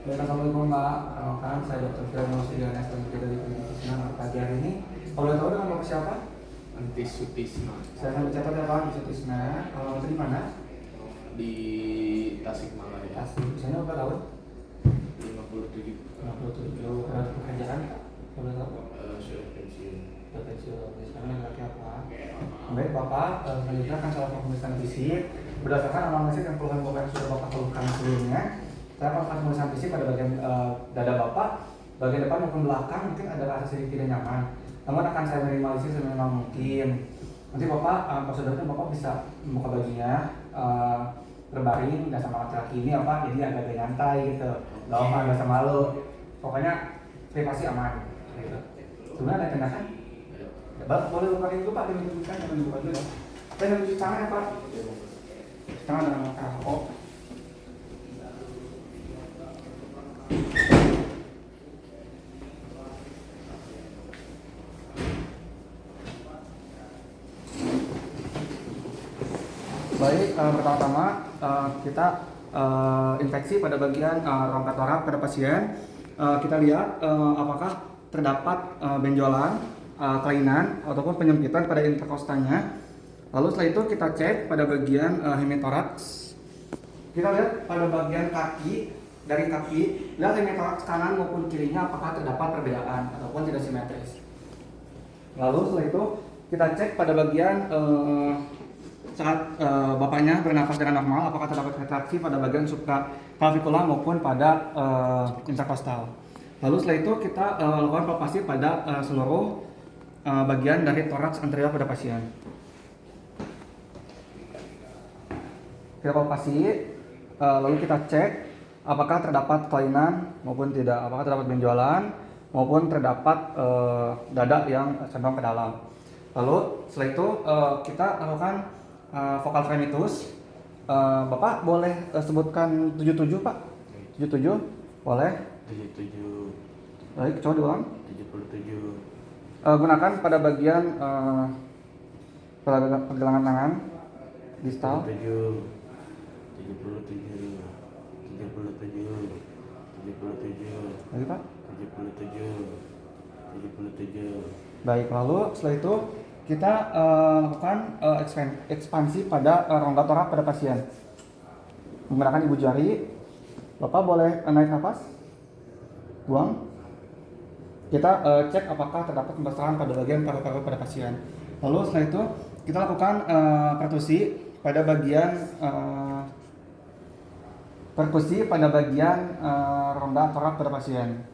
Assalamualaikum Mbak, perkenalkan saya Dr. Firman Sudiana dari Klinik Senang. Pagi hari ini, kalau boleh tahu dengan Bapak siapa? Antis Sutisna Saya akan mencatat ya Pak, di Sutisna. Kalau itu di mana? di Tasikmalaya. Asli, misalnya Bapak tahu? 57 57 pekerjaan, boleh tahu? sudah pensiun. Pensiun, sekarang laki apa? Baik Bapak, selanjutnya akan saya lakukan pemeriksaan fisik berdasarkan anamnesis dan keluhan-keluhan yang sudah Bapak keluhkan sebelumnya. Saya akan melakukan pemeriksaan fisik pada bagian dada Bapak, bagian depan maupun belakang mungkin ada rasa sedikit tidak nyaman. Namun akan saya minimalisir seminimal mungkin. Nanti Bapak, prosedurnya Bapak bisa membuka bajunya, berbaring dan sama laki-laki ini apa, jadi agak nyantai gitu. Gak apa, gak usah malu. Pokoknya privasi aman. Gitu. Sebenarnya ada tindakan? Bapak boleh lupakan itu Pak, ditunjukkan jangan dibuka dulu. Saya mencuci tangan ya Pak. Tangan dengan mata rokok. Baik, pertama-tama kita infeksi pada bagian rongga torak pada pasien. Kita lihat apakah terdapat benjolan, kelainan ataupun penyempitan pada interkostalnya. Lalu setelah itu kita cek pada bagian hemitoraks. Kita lihat pada bagian kaki, dari kaki, lihat hemitoraks kanan maupun kirinya apakah terdapat perbedaan ataupun tidak simetris. Lalu setelah itu kita cek pada bagian saat bapaknya bernafas dengan normal, apakah terdapat retraksi pada bagian supraclavicular maupun pada interkostal. Lalu setelah itu kita lakukan palpasi pada seluruh bagian dari toraks anterior pada pasien. Kita palpasi, lalu kita cek apakah terdapat kelainan maupun tidak, apakah terdapat benjolan maupun terdapat dada yang condong ke dalam. Lalu setelah itu kita lakukan vokal frenitus. Bapak boleh sebutkan 77 Pak? 77 boleh? 77. Baik, coba diulang. 77. Gunakan pada bagian pergelangan tangan distal. 77. 77. 77. 77. Lagi Pak? 77. 77. Baik, lalu setelah itu kita lakukan ekspansi pada rongga torak pada pasien menggunakan ibu jari. Bapak boleh naik nafas, buang. Kita cek apakah terdapat pembesaran pada bagian paru-paru pada pasien. Lalu setelah itu kita lakukan perkusi pada bagian rongga torak pada pasien.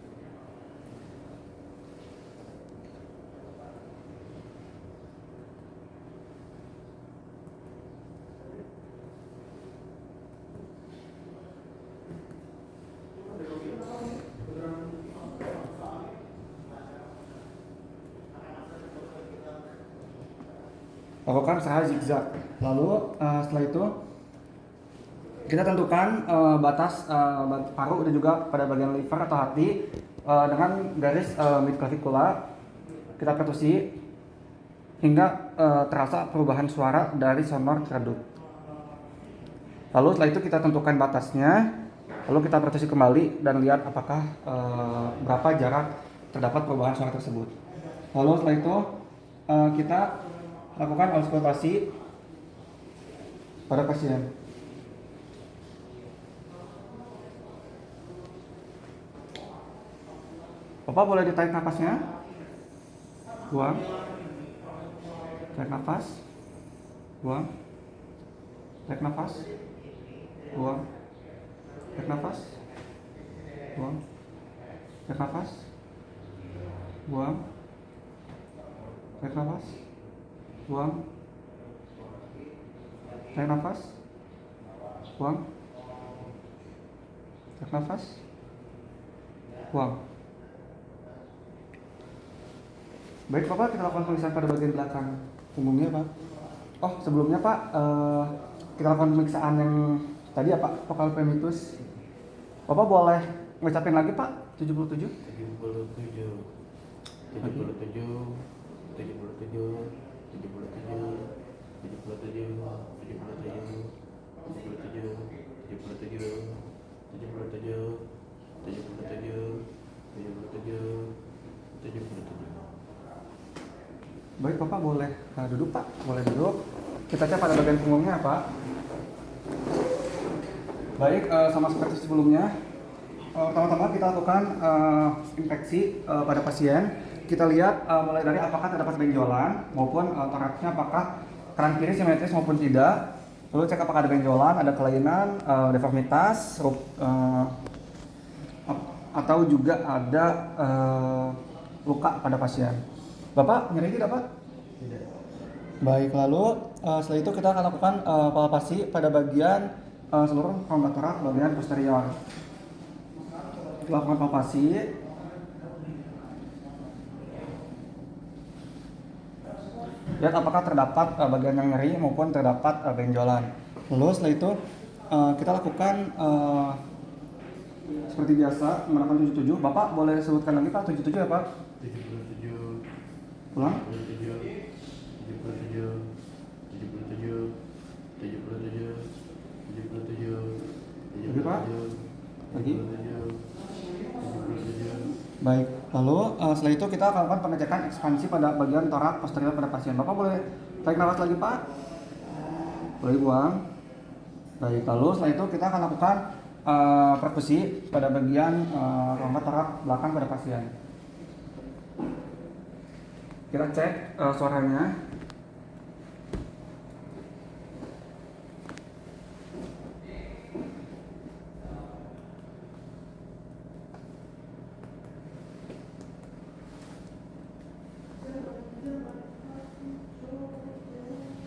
Lakukan usaha zigzag. Lalu setelah itu kita tentukan batas paru dan juga pada bagian liver atau hati dengan garis midclavicular. Kita perkusi hingga terasa perubahan suara dari sonor ke redup. Lalu setelah itu kita tentukan batasnya. Lalu kita perkusi kembali dan lihat apakah berapa jarak terdapat perubahan suara tersebut. Lalu setelah itu kita lakukan auskultasi pada pasien. Bapak boleh ditarik nafasnya, buang, tarik nafas, buang, tarik nafas, buang, tarik nafas, buang, tarik nafas, buang, tarik nafas, buang, tarik nafas, buang, tarik nafas, buang. Baik Bapak, kita lakukan pemeriksaan pada bagian belakang punggungnya Pak. Oh sebelumnya Pak, kita lakukan pemeriksaan yang tadi ya Pak, vokal frenitus. Bapak boleh ngucapin lagi Pak, 77? 77. 77. 77. Baik Bapak, boleh duduk Pak, boleh duduk. Kita cek pada bagian punggungnya Pak. Baik, sama seperti sebelumnya, pertama-tama kita lakukan inspeksi pada pasien. Kita lihat mulai dari apakah terdapat benjolan maupun toraksnya apakah kanan kiri simetris maupun tidak. Lalu cek apakah ada benjolan, ada kelainan, deformitas, atau juga ada luka pada pasien. Bapak nyeri tidak Pak? Tidak. Baik, lalu setelah itu kita akan lakukan palpasi pada bagian seluruh rongga torak bagian posterior. Kita lakukan palpasi. Lihat apakah terdapat bagian yang nyeri maupun terdapat benjolan. Lalu setelah itu kita lakukan seperti biasa menggunakan 77. Bapak boleh sebutkan lagi Pak 77 ya Pak? 77. Ulang. 77. Lagi Pak? Lagi? Baik, lalu setelah itu kita akan lakukan pengecekan ekspansi pada bagian torak posterior pada pasien. Bapak boleh tarik nafas lagi Pak? Boleh buang. Baik, lalu setelah itu kita akan lakukan perkusi pada bagian rongga torak belakang pada pasien. Kita cek suaranya.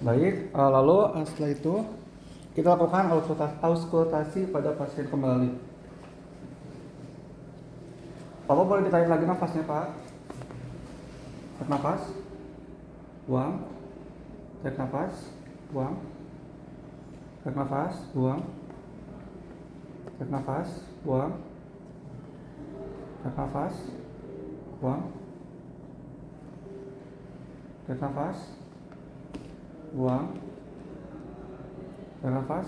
Baik, lalu setelah itu kita lakukan auskultasi pada pasien kembali. Bapak boleh ditarik lagi nafasnya Pak. Tarik nafas, buang. Tarik nafas, buang. Tarik nafas, buang. Tarik nafas, buang. Tarik nafas, buang. Tarik nafas, buang. Tarik nafas,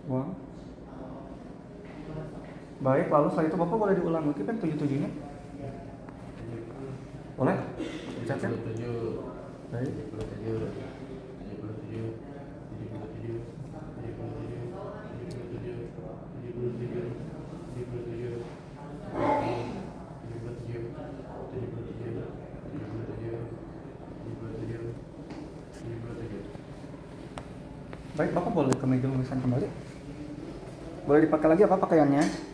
buang. Baik, lalu setelah itu Bapak boleh diulang lagi kan 77-nya? Boleh? Dicatat? Baik. Baik, Bapak boleh ke meja pemeriksaan kembali. Boleh dipakai lagi apa pakaiannya?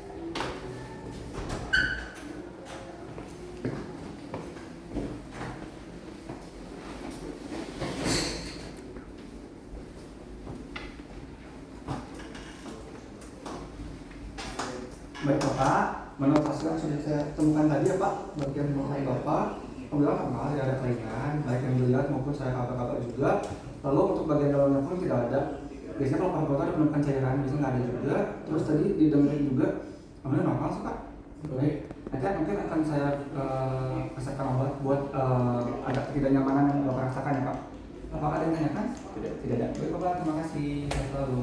Baik Bapak, menurut hasil yang sudah saya temukan tadi ya Pak, bagian mengenai Bapak, alhamdulillah normal, tidak ada kelainan, baik yang dilihat maupun saya kakak-kakak juga. Lalu untuk bagian dalamnya pun tidak ada. Biasanya kalau pakai ada penemukan cairan, biasanya nggak ada juga. Terus tadi didengerin juga, alhamdulillah normal sih Pak. Baik, nanti mungkin akan saya resepkan obat buat ada ketidaknyamanan yang Bapak rasakan ya Pak. Apakah ada yang tanyakan? Tidak. Tidak ada. Baik Bapak, terima kasih. Selalu.